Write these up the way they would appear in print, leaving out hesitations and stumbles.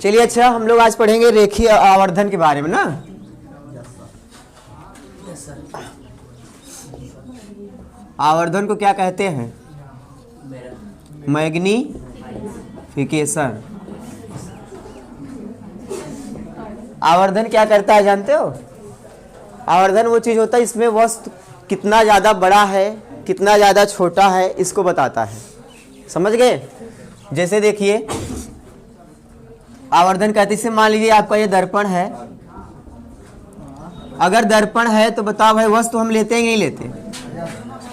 चलिए अच्छा, हम लोग आज पढ़ेंगे रेखीय आवर्धन के बारे में ना। आवर्धन को क्या कहते हैं? मैग्नीफिकेशन। आवर्धन क्या करता है जानते हो? आवर्धन वो चीज होता है इसमें वस्तु कितना ज्यादा बड़ा है कितना ज्यादा छोटा है इसको बताता है। समझ गए? जैसे देखिए आवर्धन कहते हैं, मान लीजिए आपका ये दर्पण है। अगर दर्पण है तो बताओ भाई वस्तु हम लेते हैं कि नहीं लेते?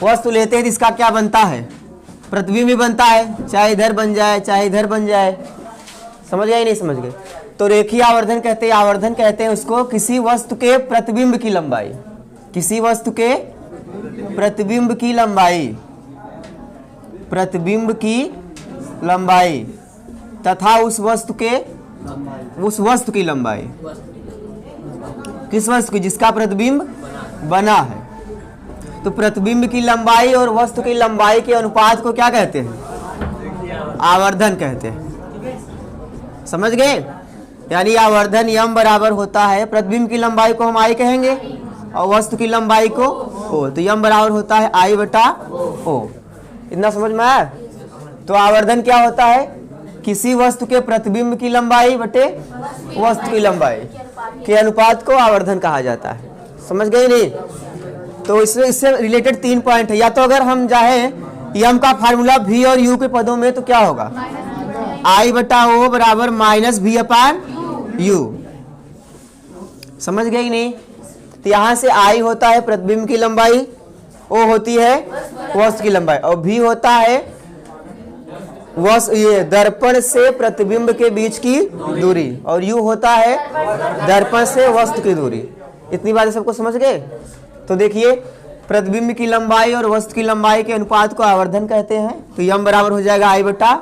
वस्तु लेते हैं तो इसका क्या बनता है? प्रतिबिंब भी बनता है, चाहे इधर बन जाए चाहे इधर बन जाए। समझ गए नहीं समझ गए? तो रेखीय आवर्धन कहते हैं, आवर्धन कहते हैं उसको किसी वस्तु के प्रतिबिंब की लंबाई, किसी वस्तु के प्रतिबिंब की लंबाई, प्रतिबिंब की लंबाई तथा उस वस्तु की लंबाई, किस वस्तु की? जिसका प्रतिबिंब बना है। तो प्रतिबिंब की लंबाई और वस्तु की लंबाई के अनुपात को क्या कहते हैं? आवर्धन कहते हैं। समझ गए? यानी आवर्धन यम बराबर होता है, प्रतिबिंब की लंबाई को हम आई कहेंगे और वस्तु की लंबाई को ओ। तो यम बराबर होता है आई बटा ओ। इतना समझ में आया? तो आवर्धन क्या होता है? किसी वस्तु के प्रतिबिंब की लंबाई बटे वस्तु की लंबाई के अनुपात को आवर्धन कहा जाता है। समझ गए नहीं? तो इससे रिलेटेड 3 पॉइंट है। या तो अगर हम चाहें यम का फार्मूला v और u के पदों में तो क्या होगा? I बटा ओ बराबर माइनस v अपान u। समझ गए कि नहीं? तो यहाँ से I होता है प्रतिबिंब की लंबाई, O होती है वस्तु की लंबाई और v होता है ये दर्पण से प्रतिबिंब के बीच की दूरी और u होता है दर्पण से वस्तु की दूरी। इतनी बातें सबको समझ गए? तो देखिए प्रतिबिंब की लंबाई और वस्तु की लंबाई के अनुपात को आवर्धन कहते हैं। तो यम बराबर हो जाएगा आई बटा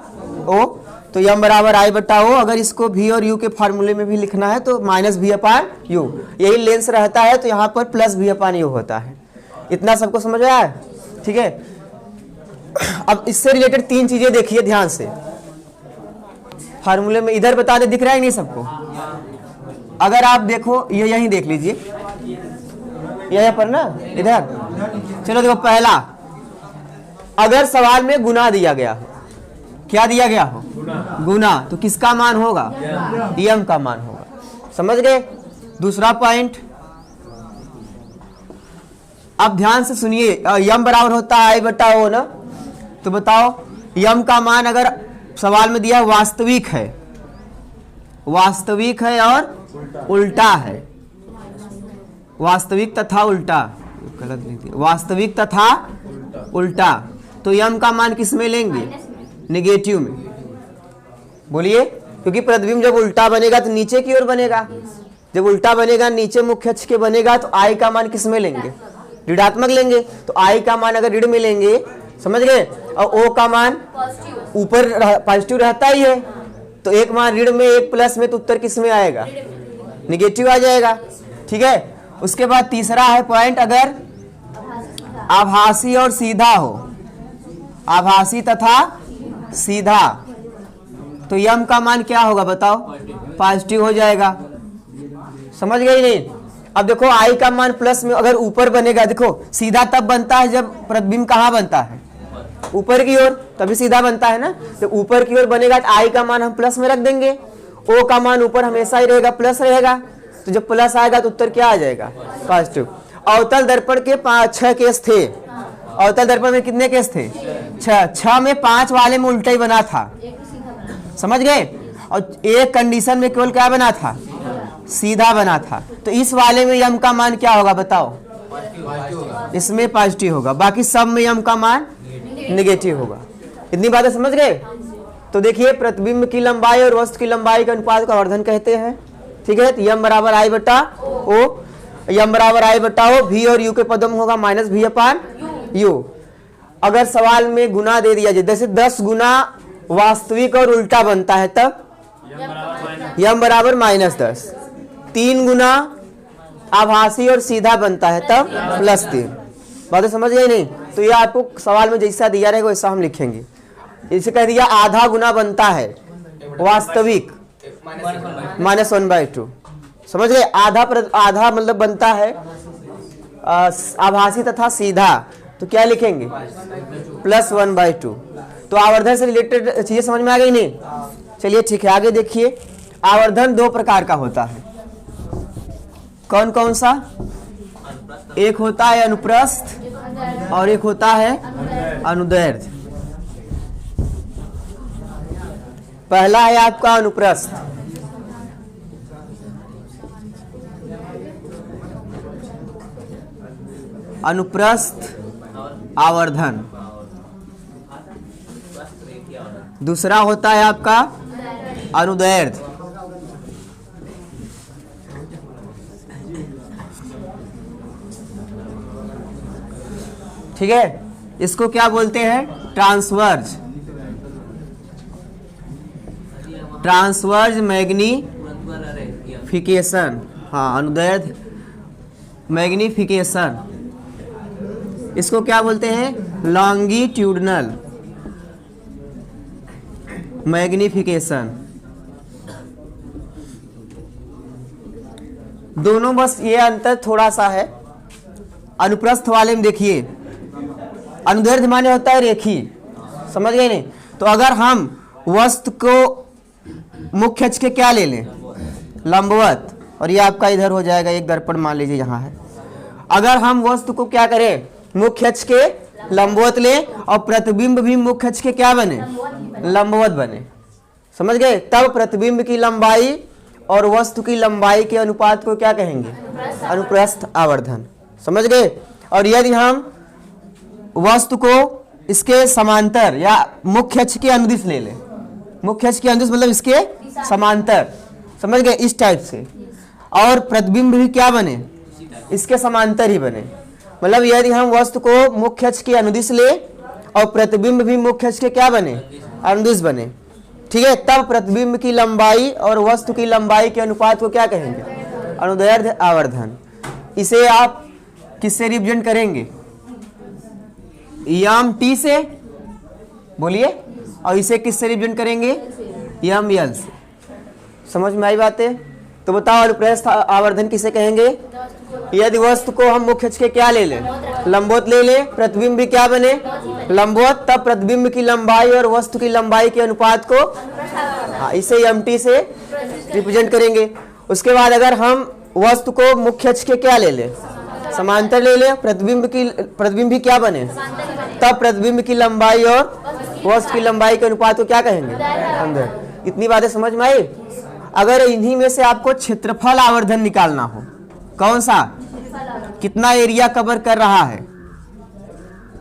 ओ। तो यम बराबर आई बटा ओ। अगर इसको v और u के फार्मूले में भी लिखना है तो माइनस v अपान u। यही लेंस रहता है तो यहाँ पर प्लस v अपान u होता है। इतना सबको समझ आया? ठीक है। अब इससे रिलेटेड 3 चीजें देखिए ध्यान से। फार्मूले में इधर बता दे, दिख रहा है नहीं सबको? अगर आप देखो ये यहीं देख लीजिए, यहाँ पर ना इधर। चलो देखो, पहला अगर सवाल में गुना दिया गया हो, क्या दिया गया हो? गुना। तो किसका मान होगा? यम का मान होगा। समझ गए? दूसरा पॉइंट, अब ध्यान से सुनिए। यम बराबर होता है आई बटा ओ ना। तो बताओ यम का मान अगर सवाल में दिया वास्तविक है, वास्तविक है और उल्टा है, वास्तविक तथा उल्टा, गलत लिख दिया, वास्तविक तथा उल्टा, तो यम का मान किस में लेंगे? नेगेटिव में। बोलिए, क्योंकि प्रतिबिंब जब उल्टा बनेगा तो नीचे की ओर बनेगा। जब उल्टा बनेगा नीचे मुख्य अक्ष के बनेगा तो आई का मान किस में लेंगे? ऋणात्मक लेंगे। तो आई का मान अगर ऋण में लेंगे, समझ गए, और ओ का मान ऊपर पॉजिटिव रहता ही है, तो एक मान ऋण में एक प्लस में, तो उत्तर किस में आएगा? निगेटिव आ जाएगा। ठीक है। उसके बाद तीसरा है पॉइंट, अगर आभासी और सीधा हो, आभासी तथा सीधा, तो यम का मान क्या होगा बताओ? पॉजिटिव हो जाएगा। समझ गए नहीं? अब देखो आई का मान प्लस में अगर ऊपर बनेगा, देखो सीधा तब बनता है जब प्रतिबिंब कहाँ बनता है? ऊपर की ओर, तभी सीधा बनता है ना। तो ऊपर की ओर बनेगा तो आई का मान हम प्लस में रख देंगे, ओ का मान ऊपर हमेशा ही रहेगा, प्लस रहेगा। तो जब प्लस आएगा तो उत्तर क्या आ जाएगा? पॉजिटिव। अवतल दर्पण के 6 केस थे। अवतल दर्पण में कितने केस थे? 6 में 5 वाले में उल्टा ही बना था। समझ गए? और एक कंडीशन में केवल क्या बना था? सीधा बना था। तो इस वाले में यम का मान क्या होगा बताओ? इसमें पॉजिटिव होगा, बाकी सब में यम का मान नेगेटिव होगा। इतनी बातें समझ गए? तो देखिए प्रतिबिंब की लंबाई और वस्तु की लंबाई के अनुपात को आवर्धन कहते हैं। ठीक है। तो यम बराबर आई बटा ओ, यम बराबर आई बटा ओ, v और u के पदों में होगा माइनस v अपान u। अगर सवाल में गुना दे दिया जाए, जैसे 10 गुना वास्तविक और उल्टा बनता है तब यम बराबर -10, 3 गुना आभासी और सीधा बनता है तब +3। बातें समझ गए नहीं? तो ये आपको सवाल में जैसा दिया रहेगा वैसा हम लिखेंगे। इसे कह दिया आधा गुना बनता है वास्तविक, -1/2। समझ गए? आधा मतलब बनता है आभासी तथा सीधा, तो क्या लिखेंगे? +1/2। तो आवर्धन से रिलेटेड चीजें समझ में आ गई नहीं? चलिए ठीक है, आगे देखिए। आवर्धन दो प्रकार का होता है। कौन कौन सा? एक होता है अनुप्रस्थ और एक होता है अनुदैर्ध्य। पहला है आपका अनुप्रस्थ। अनुप्रस्थ आवर्धन। दूसरा होता है आपका अनुदैर्ध्य। ठीक है, इसको क्या बोलते हैं? ट्रांसवर्ज। ट्रांसवर्ज मैग्नीफिकेशन। हाँ, अनुदैर्ध्य मैग्नीफिकेशन। इसको क्या बोलते हैं? Longitudinal magnification. दोनों बस ये अंतर थोड़ा सा है। अनुप्रस्थ वाले में देखिए, अनुदैर्ध्य माने होता है रेखीय। समझ गए नहीं? तो अगर हम वस्तु को मुख्य अक्ष के क्या ले लें? लंबवत, और ये आपका इधर हो जाएगा, एक दर्पण मान लीजिए यहाँ है। अगर हम वस्तु को क्या करें? मुख्य अक्ष के लंबवत लें और प्रतिबिंब भी मुख्य अक्ष के क्या बने? लंबवत बने। समझ गए? तब प्रतिबिंब की लंबाई और वस्तु की लंबाई के अनुपात को क्या कहेंगे? अनुप्रस्थ आवर्धन। समझ गए? और यदि हम वस्तु को इसके समांतर या मुख्य अक्ष के अनुदिश ले लें, मुख्य अक्ष के अनुदिश मतलब इसके समांतर, समझ गए? इस टाइप से, और प्रतिबिंब भी क्या बने? इसके समांतर ही बने। मतलब यदि हम वस्तु को मुख्य अक्ष के अनुदिश ले और प्रतिबिंब भी मुख्य अक्ष के क्या बने? अनुदिश बने। ठीक है, तब प्रतिबिंब की लंबाई और वस्तु की लंबाई के अनुपात को क्या कहेंगे? अनुदैर्ध्य आवर्धन। इसे आप किससे रिप्रेजेंट करेंगे? यम टी से, बोलिए। और इसे किससे रिप्रेजेंट करेंगे? यम यल से। समझ में आई बातें? तो बताओ, अनुप्रस्थ आवर्धन किसे कहेंगे? यदि वस्तु को हम मुख्य अक्ष के क्या ले लें? लंबवत ले लें, प्रतिबिंब भी क्या बने? लंबवत, तब प्रतिबिंब की लंबाई और वस्तु की लंबाई के अनुपात को, हाँ, इसे यम टी से रिप्रेजेंट करेंगे। उसके बाद अगर हम वस्तु को मुख्य अक्ष के क्या ले लें? समांतर ले लें, प्रतिबिंब भी क्या बने? तब प्रतिबिंब की लंबाई और वस्तु की लंबाई के अनुपात को क्या कहेंगे? अंदर। इतनी बातें समझ में आई? अगर इन्हीं में से आपको क्षेत्रफल आवर्धन निकालना हो, कौन सा? कितना एरिया कवर कर रहा है,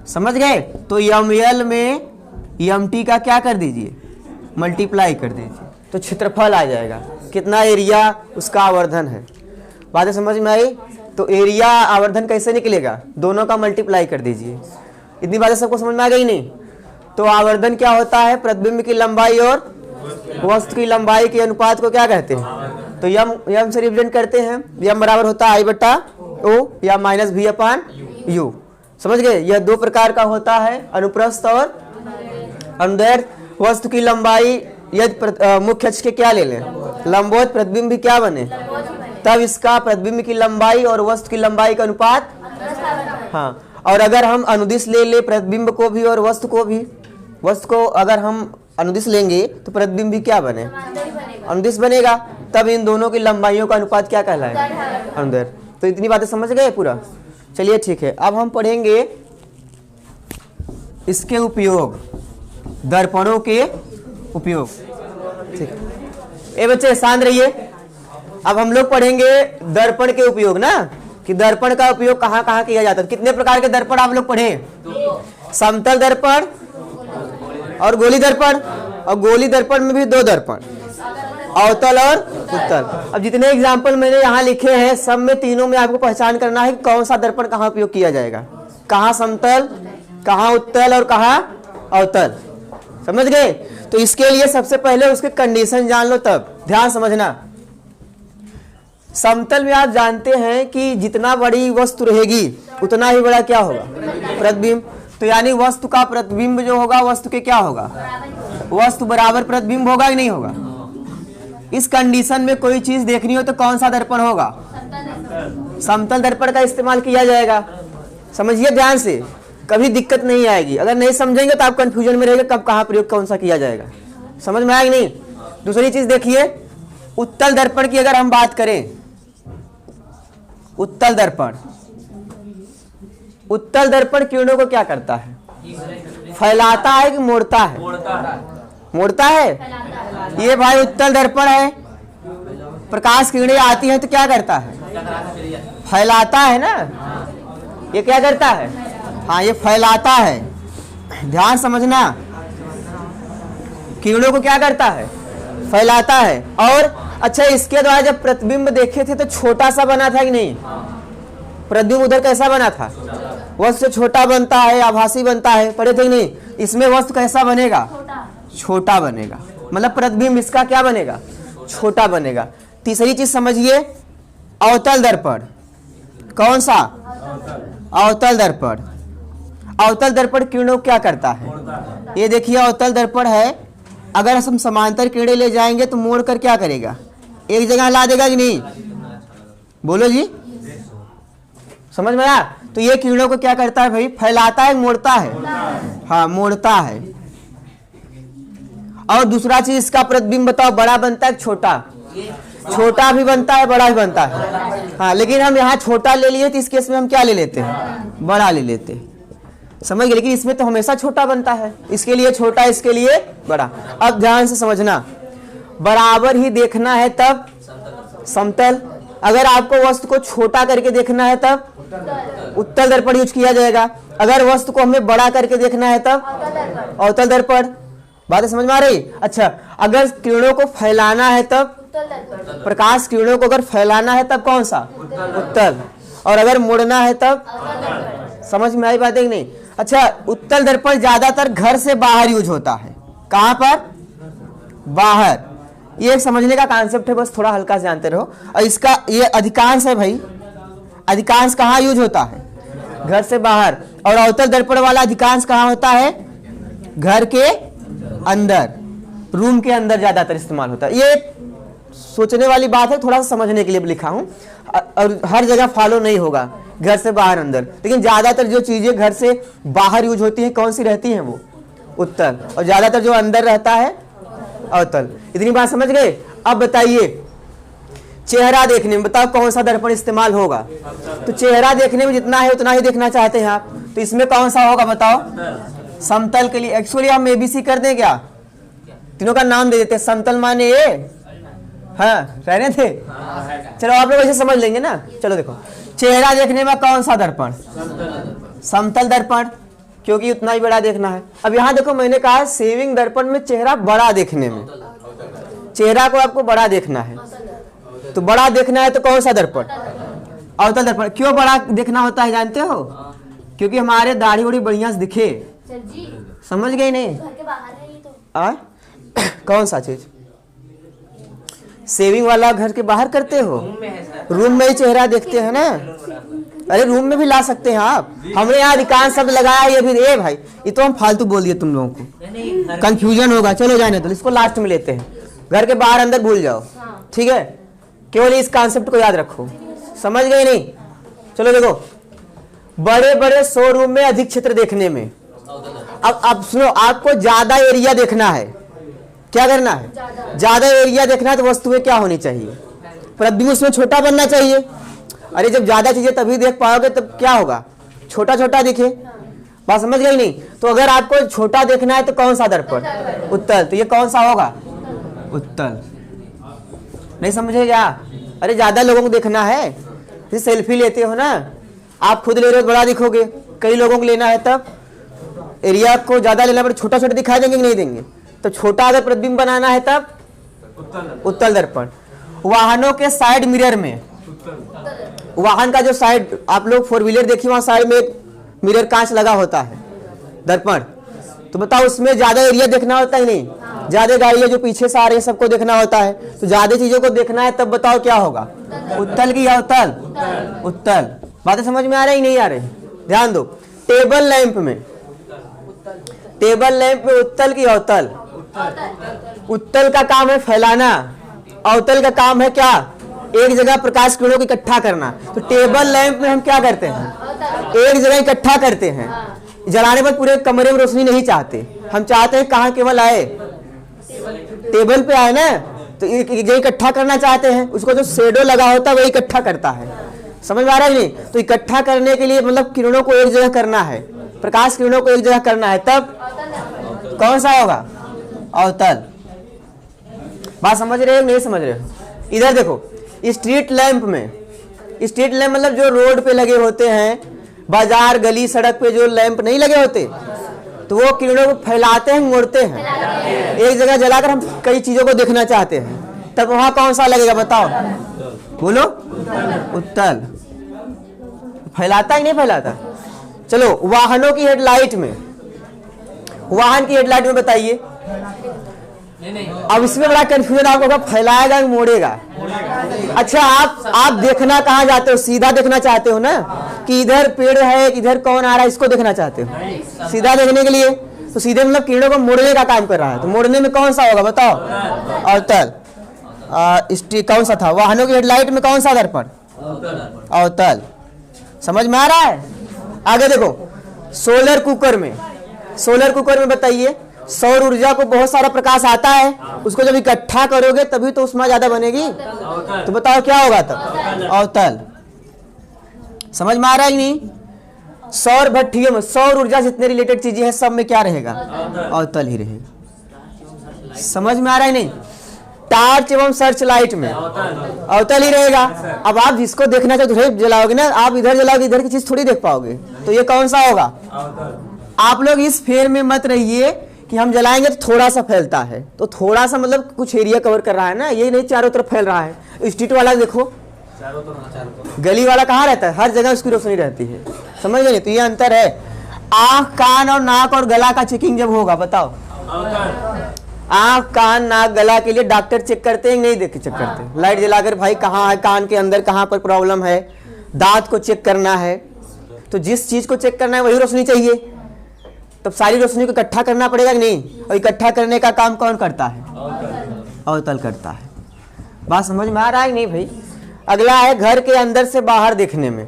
समझ गए? तो यम यल में यम टी का क्या कर दीजिए? मल्टीप्लाई कर दीजिए, तो क्षेत्रफल आ जाएगा। कितना एरिया उसका आवर्धन है। बातें समझ में आई? तो एरिया आवर्धन कैसे निकलेगा? दोनों का मल्टीप्लाई कर दीजिए। इतनी बातें सबको समझ में आ गई नहीं? तो आवर्धन क्या होता है? प्रतिबिंब की लंबाई और वस्तु की लंबाई के अनुपात को क्या कहते हैं? तो यम से रिप्रेजेंट करते हैं। यम बराबर होता है I/O या -V/U। समझ गए? यह दो प्रकार का होता है, अनुप्रस्थ और अनुदैर्ध्य। वस्तु की लंबाई यदि मुख्य अक्ष के क्या ले लें? लंबवत, प्रतिबिंब भी क्या बने? तब इसका प्रतिबिंब की लंबाई और वस्तु की लंबाई का अनुपात, हाँ। और अगर हम अनुदिश ले ले प्रतिबिंब को भी और वस्तु को भी, वस्तु को अगर हम अनुदिश लेंगे तो प्रतिबिंब भी क्या बने? अनुदिश बनेगा। तब इन दोनों की लंबाइयों का अनुपात क्या कहलाएगा? अनुदैर्ध्य। तो इतनी बातें समझ गए पूरा? चलिए ठीक है, अब हम पढ़ेंगे इसके उपयोग, दर्पणों के उपयोग। ठीक, ए बच्चे शांत रहिए। अब हम लोग पढ़ेंगे दर्पण के उपयोग ना, कि दर्पण का उपयोग कहाँ कहाँ किया जाता है। कितने प्रकार के दर्पण आप लोग पढ़े? समतल दर्पण और गोली दर्पण, और गोली दर्पण में भी दो दर्पण, अवतल और उत्तल। अब जितने एग्जाम्पल मैंने यहाँ लिखे हैं, सब में तीनों में आपको पहचान करना है कि कौन सा दर्पण कहाँ उपयोग किया जाएगा, कहाँ समतल, कहाँ उत्तल और कहाँ अवतल। समझ गए? तो इसके लिए सबसे पहले उसके कंडीशन जान लो, तब ध्यान समझना। समतल में आप जानते हैं कि जितना बड़ी वस्तु रहेगी उतना ही बड़ा क्या होगा? प्रतिबिंब। तो यानी वस्तु का प्रतिबिंब जो होगा वस्तु के क्या होगा? वस्तु बराबर प्रतिबिंब होगा कि नहीं होगा? इस कंडीशन में कोई चीज देखनी हो तो कौन सा दर्पण होगा? समतल दर्पण का इस्तेमाल किया जाएगा। समझिए ध्यान से, कभी दिक्कत नहीं आएगी। अगर नहीं समझेंगे तो आप कंफ्यूजन में रहेंगे कब कहाँ प्रयोग कौन सा किया जाएगा। समझ में आएगा नहीं? दूसरी चीज देखिए, उत्तल दर्पण की अगर हम बात करें, उत्तल दर्पण, उत्तल दर्पण किरणों को क्या करता है? फैलाता है कि मोड़ता है? मोड़ता है। ये भाई उत्तल दर्पण है, प्रकाश किरणें आती हैं तो क्या करता है? फैलाता है ना। ये क्या करता है? हाँ, ये फैलाता है। ध्यान समझना, किरणों को क्या करता है? फैलाता है। और अच्छा, इसके द्वारा जब प्रतिबिंब देखे थे तो छोटा सा बना था कि नहीं? प्रतिबिंब उधर कैसा बना था? वस्तु से छोटा बनता है, आभासी बनता है, पढ़े थे कि नहीं? इसमें वस्तु कैसा बनेगा? छोटा बनेगा। मतलब प्रतिबिंब इसका क्या बनेगा? छोटा बनेगा। तीसरी चीज समझिए, अवतल दर्पण। कौन सा? अवतल दर्पण। अवतल दर्पण किरणों क्या करता है? ये देखिए, अवतल दर्पण है, अगर हम समांतर किरणें ले जाएंगे तो मोड़ कर क्या करेगा? एक जगह ला देगा कि नहीं? बोलो जी, समझ में आया? तो ये किरणों को क्या करता है भाई? फैलाता है, मोड़ता है? हाँ, मोड़ता है। और दूसरा चीज, इसका प्रतिबिंब बताओ, बड़ा बनता है छोटा? छोटा भी बनता है, बड़ा भी बनता है। हाँ, लेकिन हम यहाँ छोटा ले लिए तो इस केस में हम क्या ले लेते हैं? बड़ा ले लेते हैं। समझ गए? लेकिन इसमें तो हमेशा छोटा बनता है, इसके लिए छोटा, इसके लिए बड़ा। अब ध्यान से समझना, बराबर ही देखना है तब समतल, अगर आपको वस्तु को छोटा करके देखना है तब उत्तल दर्पण यूज किया जाएगा, अगर वस्तु को हमें बड़ा करके देखना है तब अवतल दर्पण। बात समझ में आ रही? अच्छा, अगर किरणों को फैलाना है तब प्रकाश किरणों को अगर फैलाना है तब कौन सा? उत्तल। और अगर मोड़ना है तब? समझ में आई बात है कि नहीं? अच्छा, उत्तल दर्पण ज्यादातर घर से बाहर यूज होता है। कहां पर? बाहर। ये एक समझने का कॉन्सेप्ट है, बस थोड़ा हल्का से जानते रहो। और इसका ये अधिकांश है भाई, अधिकांश कहाँ यूज होता है? घर से बाहर। और अवतल दर्पण वाला अधिकांश कहाँ होता है? घर के अंदर, रूम के अंदर ज्यादातर इस्तेमाल होता है। ये सोचने वाली बात है, थोड़ा सा समझने के लिए लिखा हूं, और हर जगह फॉलो नहीं होगा, घर से बाहर अंदर। लेकिन ज्यादातर जो चीजें घर से बाहर यूज होती हैं कौन सी रहती हैं? वो उत्तल। और ज्यादातर जो अंदर रहता है अवतल। इतनी बात समझ गए? अब बताइए, चेहरा देखने में बताओ कौन सा दर्पण इस्तेमाल होगा? तो चेहरा देखने में जितना है उतना ही देखना चाहते हैं आप, तो इसमें कौन सा होगा बताओ? समतल के लिए एक्चुअली हम एबीसी कर दें क्या? तीनों का नाम दे देते हैं। समतल माने ये, हाँ रहने थे, चलो आप लोग ऐसे समझ लेंगे ना। चलो देखो, चेहरा देखने में कौन सा दर्पण? समतल दर्पण, क्योंकि उतना ही बड़ा देखना है। अब यहाँ देखो, मैंने कहा सेविंग दर्पण में चेहरा बड़ा देखने में, चेहरा को आपको बड़ा देखना है, तो बड़ा देखना है तो कौन सा दर्पण? अवतल दर्पण। क्यों बड़ा देखना होता है जानते हो? क्योंकि हमारे दाढ़ी बड़ी बढ़िया से दिखे। समझ गए नहीं? कौन सा चीज? सेविंग वाला घर के बाहर करते हो? रूम में ही चेहरा देखते हैं ना। अरे रूम में भी ला सकते हैं आप, हमने यहाँ अधिकांश शब्द लगाया। ये भी ए भाई, ये तो हम फालतू बोल दिए, तुम लोगों को कंफ्यूजन होगा। चलो जाने दो, इसको लास्ट में लेते हैं। घर के बाहर अंदर भूल जाओ, ठीक है? केवल इस कॉन्सेप्ट को याद रखो। समझ गए नहीं? चलो देखो, बड़े बड़े शोरूम में अधिक क्षेत्र देखने में। अब सुनो, आपको ज्यादा एरिया देखना है, क्या करना है? ज्यादा एरिया देखना है तो वस्तुएं क्या होनी चाहिए? प्रतिबिंब उसमें छोटा बनना चाहिए। अरे जब ज्यादा चीजें तभी देख पाओगे, तब क्या होगा? छोटा छोटा दिखे। बात समझ गई नहीं? तो अगर आपको छोटा देखना है तो कौन सा दर्पण? उत्तल। तो ये कौन सा होगा? उत्तल। नहीं समझे क्या? अरे ज्यादा लोगों को देखना है, जैसे सेल्फी लेते हो ना, आप खुद ले रहे हो बड़ा दिखोगे, कई लोगों को लेना है तब एरिया को ज्यादा लेना पड़े, छोटा छोटा दिखाई देंगे कि नहीं देंगे? तो छोटा अगर प्रतिबिंब बनाना है तब उत्तल दर्पण। वाहनों के साइड मिरर में, वाहन का जो साइड, आप लोग फोर व्हीलर देखिए, वहां साइड में एक मिरर कांच लगा होता है, दर्पण। तो बताओ उसमें ज्यादा एरिया देखना होता है नहीं? ज्यादा गाड़ियां जो पीछे से आ रही है सबको देखना होता है, तो ज्यादा चीजों को देखना है, तब बताओ क्या होगा? उत्तल की अवतल? उत्तल। बातें समझ में आ रही नहीं आ रही? ध्यान दो, टेबल लैंप में, टेबल लैंप में उत्तल की अवतल? उत्तल का काम है फैलाना, अवतल का काम है क्या, एक जगह प्रकाश किरणों को इकट्ठा करना। तो टेबल लैंप में हम क्या करते हैं, एक जगह इकट्ठा करते हैं। जलाने पर पूरे कमरे में रोशनी नहीं चाहते, हम चाहते हैं कहाँ केवल आए, टेबल पे आए ना, तो एक जगह इकट्ठा करना चाहते हैं। उसको जो शेडो लगा होता है वही इकट्ठा करता है। समझ में आ रहा है नहीं? तो इकट्ठा करने के लिए मतलब किरणों को एक जगह करना है, प्रकाश किरणों को एक जगह करना है, तब कौन सा होगा, अवतल। बात समझ रहे हो नहीं समझ रहे हो? इधर देखो, स्ट्रीट लैंप में, स्ट्रीट लैंप मतलब जो रोड पे लगे होते हैं, बाजार गली सड़क पे जो लैंप नहीं लगे होते, तो वो किरणों को फैलाते हैं, मोड़ते हैं। एक जगह जलाकर हम कई चीजों को देखना चाहते हैं, तब वहां कौन सा लगेगा बताओ, बोलो, उत्तल। फैलाता ही नहीं फैलाता। चलो वाहनों की हेडलाइट में, वाहन की हेडलाइट में बताइए। अब इसमें बड़ा कंफ्यूजन आपको होगा, फैलाएगा कि मोड़ेगा। अच्छा आप देखना कहाँ जाते हो, सीधा देखना चाहते हो ना, कि इधर पेड़ है इधर कौन आ रहा है, इसको देखना चाहते हो सीधा देखने के लिए। तो सीधे मतलब किरणों को मोड़ने का काम कर रहा है, तो मोड़ने में कौन सा होगा बताओ, अवतल। कौन सा था, वाहनों की हेडलाइट में कौन सा दर्पण, अवतल। समझ में आ रहा है? आगे देखो, सोलर कुकर में, सोलर कुकर में बताइए, सौर ऊर्जा को बहुत सारा प्रकाश आता है, उसको जब इकट्ठा करोगे तभी तो उष्मा ज्यादा बनेगी, तो बताओ क्या होगा तब, अवतल। समझ में आ रहा है नहीं? सौर भट्टियों में सौर ऊर्जा जितने रिलेटेड चीजें हैं सब में क्या रहेगा, अवतल ही रहेगा। समझ में आ रहा है नहीं? टार्च एवं सर्च लाइट में अवतल ही रहेगा। अब आप जिसको देखना चाहो तो जलाओगे ना, आप इधर जलाओगे इधर की चीज थोड़ी देख पाओगे, तो ये कौन सा होगा, आप लोग इस फेर में मत रहिए कि हम जलाएंगे तो थोड़ा सा फैलता है, तो थोड़ा सा मतलब कुछ एरिया कवर कर रहा है ना, ये नहीं चारों तरफ फैल रहा है। स्ट्रीट वाला देखो, गली वाला कहाँ रहता है, हर जगह उसकी रोशनी रहती है। समझ गए? तो ये अंतर है। आंख कान और नाक और गला का चेकिंग जब होगा बताओ, आंख कान नाक गला के लिए डॉक्टर चेक करते हैं नहीं, देख के चेक करते हैं, लाइट जलाकर भाई कहाँ है, कान के अंदर कहाँ पर प्रॉब्लम है, दांत को चेक करना है, तो जिस चीज को चेक करना है वही रोशनी चाहिए, तब सारी रोशनी को इकट्ठा करना पड़ेगा कि नहीं, और इकट्ठा करने का काम कौन करता है, अवतल करता है। बात समझ में आ रहा है नहीं भाई? अगला है घर के अंदर से बाहर देखने में।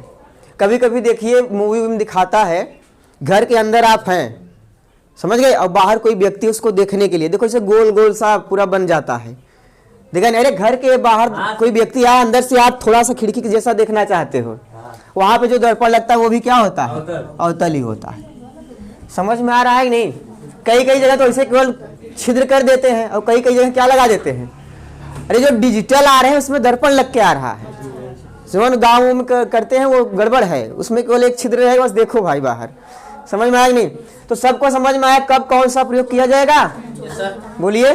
कभी कभी देखिए मूवी में दिखाता है, घर के अंदर आप हैं, समझ गए, और बाहर कोई व्यक्ति उसको देखने के लिए, देखो इसे गोल गोल सा पूरा बन जाता है, देखा नहीं? अरे घर के बाहर कोई व्यक्ति आया, अंदर से आप थोड़ा सा खिड़की के जैसा देखना चाहते हो, वहां पे जो दर्पण लगता है वो भी क्या होता है, अवतल ही होता है। समझ में आ रहा है कि नहीं? कई कई जगह तो ऐसे केवल छिद्र कर देते हैं, और कई कई जगह क्या लगा देते हैं, अरे जो डिजिटल आ रहे हैं उसमें दर्पण लग के आ रहा है, जो गाँव में करते हैं वो गड़बड़ है, उसमें केवल एक छिद्र रहेगा, बस देखो भाई बाहर। समझ में आया कि नहीं? तो सबको समझ में आया कब कौन सा प्रयोग किया जाएगा, बोलिए।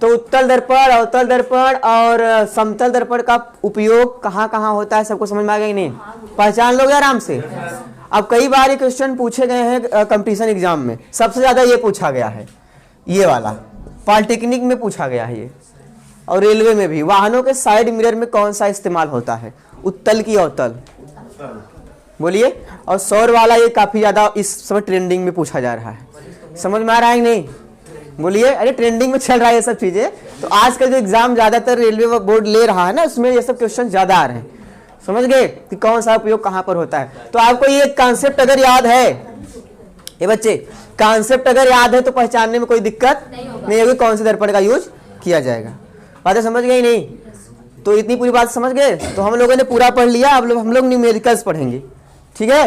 तो उत्तल दर्पण, अवतल दर्पण और समतल दर्पण का उपयोग कहाँ कहाँ होता है, सबको समझ में आ गया कि नहीं? पहचान लोगे आराम से। अब कई बार ये क्वेश्चन पूछे गए हैं कंपटीशन एग्जाम में, सबसे ज्यादा ये पूछा गया है, ये वाला पॉलिटेक्निक में पूछा गया है ये, और रेलवे में भी। वाहनों के साइड मिरर में कौन सा इस्तेमाल होता है, उत्तल की अवतल, बोलिए। और सौर वाला ये काफी ज्यादा इस समय ट्रेंडिंग में पूछा जा रहा है। समझ में आ रहा है कि नहीं, बोलिए। अरे ट्रेंडिंग में चल रहा है ये सब चीजें, तो आज का जो एग्जाम ज्यादातर रेलवे बोर्ड ले रहा है ना, उसमें ये सब क्वेश्चन ज्यादा आ रहे हैं। समझ गए कि कौन सा उपयोग कहां पर होता है? तो आपको ये कॉन्सेप्ट अगर याद है, ये बच्चे कॉन्सेप्ट अगर याद है तो पहचानने में कोई दिक्कत नहीं होगी कौन से दर्पण का यूज किया जाएगा। बातें समझ गए नहीं? तो इतनी पूरी बात समझ गए, तो हम लोगों ने पूरा पढ़ लिया। अब हम लोग न्यूमेरिकल्स पढ़ेंगे, ठीक है।